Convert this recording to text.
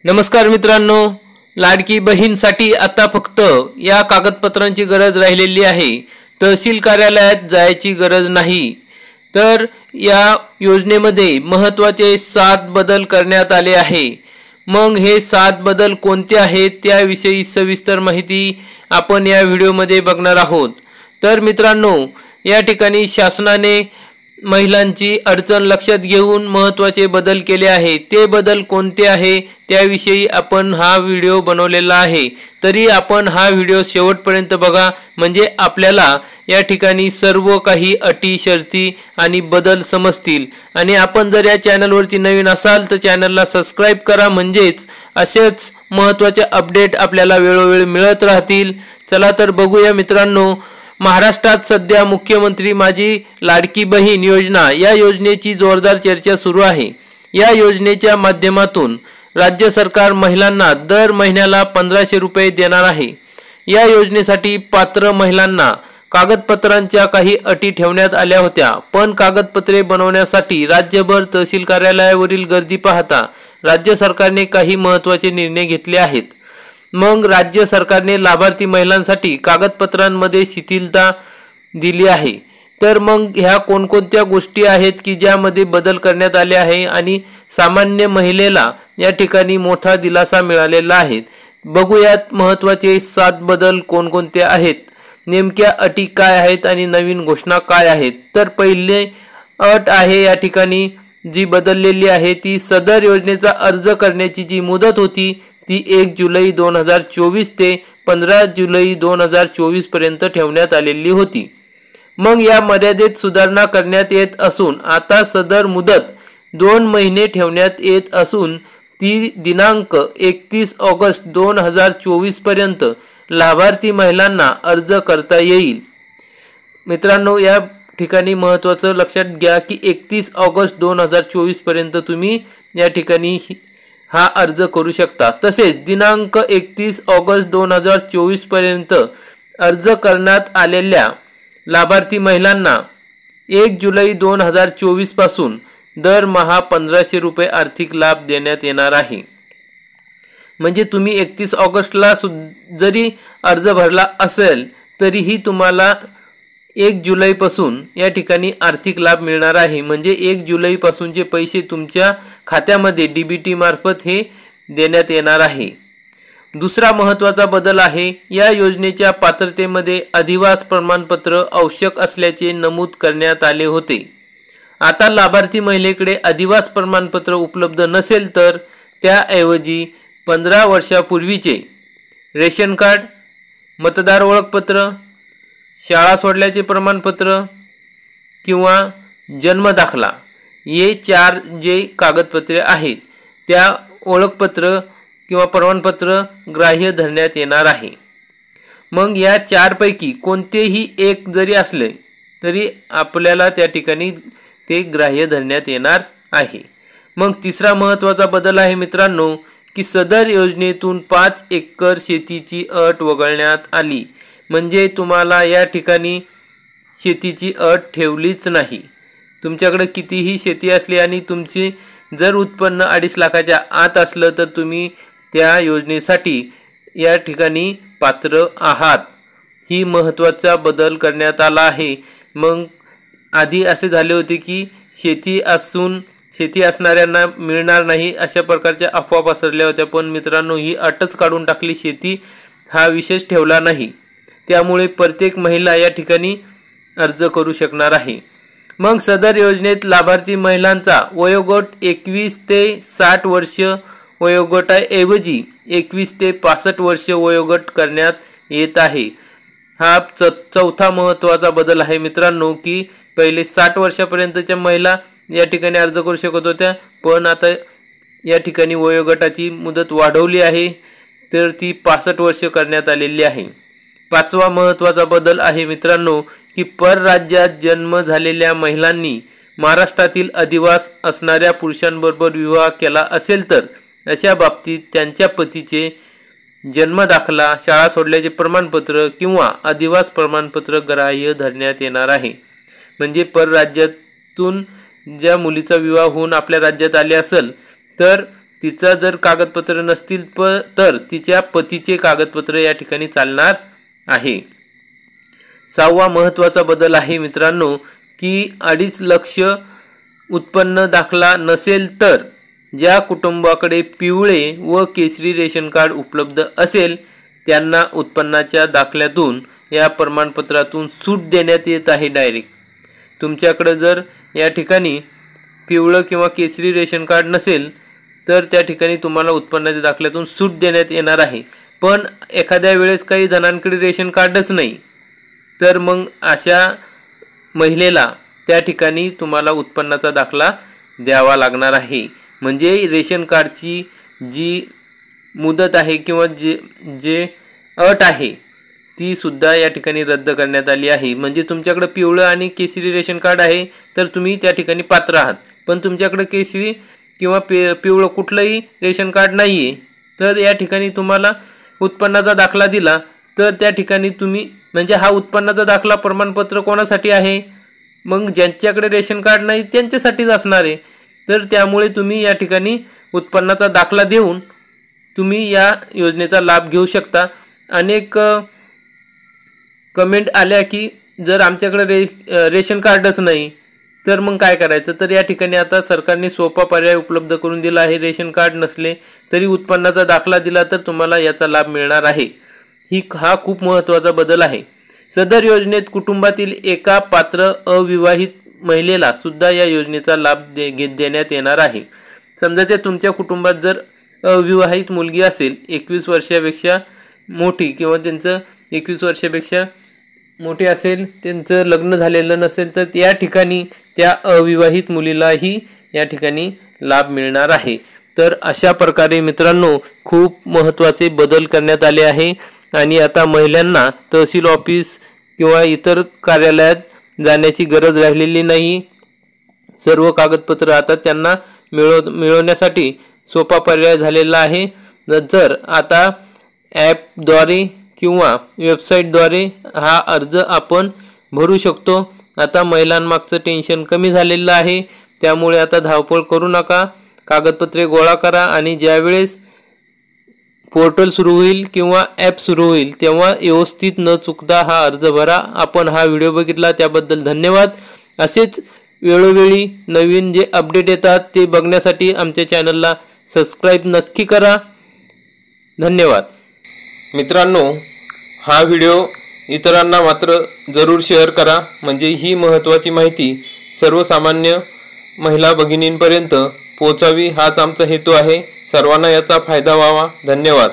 नमस्कार मित्रांनो, लाडकी बहीणसाठी आता फक्त या कागदपत्रांची गरज राहिलेली आहे। तहसील कार्यालयात जायची गरज नाही। तर या योजनेमध्ये महत्त्वाचे 7 बदल करण्यात आले आहे। मग हे 7 बदल कोणते आहेत त्याविषयी सविस्तर माहिती आपण या व्हिडिओमध्ये बघणार आहोत। तर मित्रांनो, या ठिकाणी शासनाने महिलांची अडचण लक्षात घेऊन महत्त्वाचे बदल केले आहेत। ते बदल कोणते आहे त्याविषयी आपण हा व्हिडिओ बनवलेला आहे। तरी आपण हा व्हिडिओ शेवटपर्यंत बघा, म्हणजे आपल्याला या ठिकाणी सर्व काही अटी शर्ती आणि बदल समजतील। आणि आपण जर या चॅनलवरती नवीन असाल तर चॅनलला सबस्क्राइब करा, म्हणजेच असेच महत्त्वाचे अपडेट आपल्याला वेळोवेळी मिळत राहतील। चला तर बघूया मित्रांनो, महाराष्ट्रात सध्या मुख्यमंत्री माझी लाडकी बहीण योजना या योजनेची जोरदार चर्चा सुरू आहे। या योजनेच्या माध्यमातून राज्य सरकार महिलांना दर महिन्याला 1500 रुपये देणार आहे। या योजनेसाठी पात्र महिलांना कागदपत्रांच्या काही अटी ठेवण्यात आल्या होत्या, पण कागदपत्रे बनवण्यासाठी राज्यभर तहसील कार्यालयावरील गर्दी पाहता राज्य सरकारने काही महत्त्वाचे निर्णय घेतले आहेत। मग राज्य सरकारने लाभार्थी महिलांसाठी कागदपत्रांमध्ये शिथिलता दिली आहे। तर मग ह्या कोणकोणत्या गोष्टी आहेत की ज्यामध्ये बदल करण्यात आले आहे आणि सामान्य महिलेला या ठिकाणी मोठा दिलासा मिळालेला आहे। बघूयात महत्त्वाचे 7 बदल कोणकोणते आहेत, नेमक्या अटी काय आहेत आणि नवीन घोषणा काय आहेत। तर पहिले अट आहे या ठिकाणी जी बदललेली आहे ती सदर योजनेचा अर्ज करण्याची जी मुदत होती ती 1 जुलै 2024 ते 15 जुलै 2024 पर्यंत ठेवण्यात आलेली होती। मग या मर्यादेत सुधारणा करण्यात येत असून आता सदर मुदत 2 महिने ठेवण्यात येत असून ती दिनांक 31 ऑगस्ट 2024 पर्यंत लाभार्थी महिलांना अर्ज करता येईल। मित्रांनो, या ठिकाणी महत्त्वाचं लक्षात घ्या की 31 ऑगस्ट 2024 पर्यंत तुम्ही या ठिकाणी हा अर्ज करू शकता। तसेच दिनांक 31 ऑगस्ट 2024 पर्यंत अर्ज करण्यात आलेल्या लाभार्थी महिलांना 1 जुलै 2024 पासून दरमहा 1500 रुपये आर्थिक लाभ देण्यात येणार आहे। म्हणजे तुम्ही 31 ऑगस्टला जरी अर्ज भरला असेल तरीही तुम्हाला 1 जुलैपासून या ठिकाणी आर्थिक लाभ मिळणार आहे। म्हणजे 1 जुलैपासूनचे पैसे तुमच्या खात्यामध्ये डीबीटी मार्फत हे देण्यात येणार आहे। दुसरा महत्त्वाचा बदल आहे, या योजनेच्या पात्रतेमध्ये अधिवास प्रमाणपत्र आवश्यक असल्याचे नमूद करण्यात आले होते। आता लाभार्थी महिलेकडे अधिवास प्रमाणपत्र उपलब्ध नसेल तर त्याऐवजी 15 वर्षापूर्वीचे रेशन कार्ड, मतदार ओळखपत्र, शाळा सोडल्याचे प्रमाणपत्र किंवा जन्मदाखला हे 4 जे कागदपत्रे आहेत त्या ओळखपत्र किंवा प्रमाणपत्र ग्राह्य धरण्यात येणार आहे। मग या 4 पैकी कोणतेही एक जरी असले तरी आपल्याला त्या ठिकाणी ते ग्राह्य धरण्यात येणार आहे। मग तिसरा महत्त्वाचा बदल आहे मित्रांनो की सदर योजनेतून 5 एकर शेतीची अट वगळण्यात आली। म्हणजे तुम्हाला या ठिकाणी शेतीची अट ठेवलीच नाही। तुमच्याकडे कितीही शेती असली आणि तुमची जर उत्पन्न 2.5 लाखाच्या आत असलं तर तुम्ही त्या योजनेसाठी या ठिकाणी पात्र आहात। ही महत्त्वाचा बदल करण्यात आला आहे। मग आधी असे झाले होते की शेती असणाऱ्यांना मिळणार नाही अशा प्रकारच्या अफवा पसरल्या होत्या, पण मित्रांनो ही अटच काढून टाकली, शेती हा विशेष ठेवला नाही। त्यामुळे प्रत्येक महिला या ठिकाणी अर्ज करू शकणार आहे। मग सदर योजनेत लाभार्थी महिलांचा वयोगट 21 ते 60 वर्ष वयोगटाऐवजी 21 ते 65 वर्ष वयोगट करण्यात येत आहे। हा चौथा महत्त्वाचा बदल आहे मित्रांनो की पहिले 60 वर्षापर्यंतच्या महिला या ठिकाणी अर्ज करू शकत होत्या, पण आता या ठिकाणी वयोगटाची मुदत वाढवली आहे तर ती 65 वर्ष करण्यात आलेली आहे। पाचवा महत्त्वाचा बदल आहे मित्रांनो की परराज्यात जन्म झालेल्या महिलांनी महाराष्ट्रातील अधिवास असणाऱ्या पुरुषांबरोबर विवाह केला असेल तर अशा बाबतीत त्यांच्या पतीचे जन्मदाखला, शाळा सोडल्याचे प्रमाणपत्र किंवा अधिवास प्रमाणपत्र ग्राह्य धरण्यात येणार आहे। म्हणजे परराज्यातून ज्या मुलीचा विवाह होऊन आपल्या राज्यात आले असेल तर तिचा जर कागदपत्र नसतील तर तिच्या पतीचे कागदपत्र या ठिकाणी चालणार आहे। 6वा महत्त्वाचा बदल आहे मित्रांनो की 2.5 लाख उत्पन्न दाखला नसेल तर ज्या कुटुंबाकडे पिवळे व केशरी रेशन कार्ड उपलब्ध असेल त्यांना उत्पन्नाच्या दाखल्यातून या प्रमाणपत्रातून सूट देण्यात येत आहे। डायरेक्ट तुमच्याकडे जर या ठिकाणी पिवळं किंवा केशरी रेशन कार्ड नसेल तर त्या ठिकाणी तुम्हाला उत्पन्नाच्या दाखल्यातून सूट देण्यात येणार आहे। पण एखाद्या वेळेस काही जणांकडे रेशन कार्डच नाही तर मग अशा महिलेला त्या ठिकाणी तुम्हाला उत्पन्नाचा दाखला द्यावा लागणार आहे। म्हणजे रेशन कार्डची जी मुदत आहे किंवा जे अट आहे ती सुद्धा या ठिकाणी रद्द करण्यात आली आहे। म्हणजे तुमच्याकडे पिवळं आणि केशरी रेशन कार्ड आहे तर तुम्ही त्या ठिकाणी पात्र आहात, पण तुमच्याकडे केशरी किंवा पिवळं कुठलंही रेशन कार्ड नाही आहे तर या ठिकाणी तुम्हाला उत्पन्नाचा दाखला दिला तर त्या ठिकाणी तुम्ही म्हणजे हा उत्पन्नाचा दाखला प्रमाणपत्र कोणासाठी आहे, मग ज्यांच्याकडे रेशन कार्ड नाही त्यांच्यासाठीच असणार आहे। तर त्यामुळे तुम्ही या ठिकाणी उत्पन्नाचा दाखला देऊन तुम्ही या योजनेचा लाभ घेऊ शकता। अनेक कमेंट आल्या की जर आमच्याकडे रेशन कार्डच नाही तर मग काय करायचं, तर या ठिकाणी आता सरकारने सोपा पर्याय उपलब्ध करून दिला आहे। रेशन कार्ड नसले तरी उत्पन्नाचा दाखला दिला तर तुम्हाला याचा लाभ मिळणार आहे। हा खूप महत्त्वाचा बदल आहे। सदर योजनेत कुटुंबातील एका पात्र अविवाहित महिलेला सुद्धा या योजनेचा लाभ देण्यात येणार आहे। समजा त्या तुमच्या कुटुंबात जर अविवाहित मुलगी असेल 21 वर्षापेक्षा मोठी किंवा त्यांचं 21 वर्षापेक्षा मोठे असेल, त्यांचं लग्न झालेलं नसेल तर या ठिकाणी त्या अविवाहित मुलीलाही या ठिकाणी लाभ मिळणार आहे। तर अशा प्रकारे मित्रांनो खूप महत्त्वाचे बदल करण्यात आले आहे आणि आता महिलांना तहसील ऑफिस किंवा इतर कार्यालयात जाण्याची गरज राहिलेली नाही। सर्व कागदपत्र आता त्यांना मिळवण्यासाठी सोपा पर्याय झालेला आहे। जर आता ॲपद्वारे किंवा वेबसाईटद्वारे हा अर्ज आपण भरू शकतो। आता महिलांमागचं टेन्शन कमी झालेलं आहे, त्यामुळे आता धावपळ करू नका, कागदपत्रे गोळा करा आणि ज्यावेळेस पोर्टल सुरू होईल किंवा ॲप सुरू होईल तेव्हा व्यवस्थित न चुकता हा अर्ज भरा। आपण हा व्हिडिओ बघितला त्याबद्दल धन्यवाद। असेच वेळोवेळी नवीन जे अपडेट येतात ते बघण्यासाठी आमच्या चॅनलला सबस्क्राईब नक्की करा। धन्यवाद मित्रांनो, हा व्हिडिओ इतरांना मात्र जरूर शेअर करा, म्हणजे ही महत्त्वाची माहिती सर्वसामान्य महिला भगिनींपर्यंत पोहोचावी हाच आमचा हेतू आहे। सर्वांना याचा फायदा व्हावा। धन्यवाद।